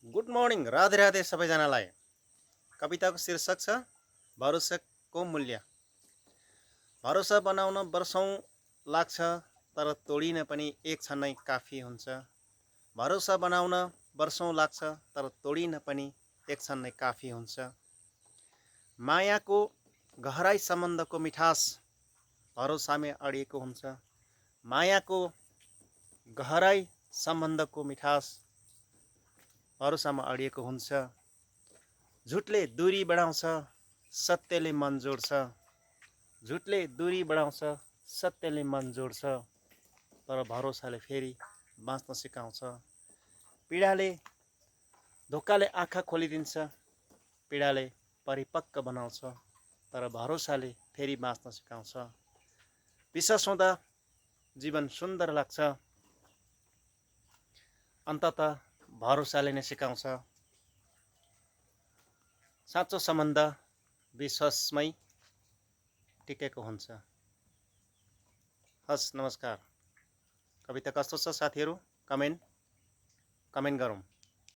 Good morning, Radhe Radhe सबैजनालाई। कविताको शीर्षक छ भरोसाको मूल्य। भरोसा बनाउन वर्षौँ लाग्छ, तर तोडिन पनि एक क्षण नै काफी हुन्छ। भरोसा बनाउन वर्षौँ लाग्छ, तर तोडिन पनि एक क्षण नै काफी हुन्छ। मायाको गहराई सम्बन्धको मिठास भरोसामै अडिएको हुन्छ। मायाको गहराई सम्बन्धको मिठास भरोसामा अडिएको हुन्छ। झुटले दूरी बढाउँछ, सत्यले मन जोड्छ। झुटले दूरी बढाउँछ, सत्यले मन जोड्छ, तर भरोसाले फेरि बाँच्न सिकाउँछ। पीडाले धोकाले आँखा खोलिदिन्छ, पीडाले परिपक्व बनाउँछ, तर भरोसाले फेरि बाँच्न सिकाउँछ। विश्वास हुँदा जीवन सुन्दर लाग्छ, अन्ततः भरोसाले नै सिकाउँछ। साँचो सम्बन्ध विश्वासमै टिकेको हुन्छ। हस्, नमस्कार। कविता कस्तो छ साथीहरू? कमेन्ट गरौँ।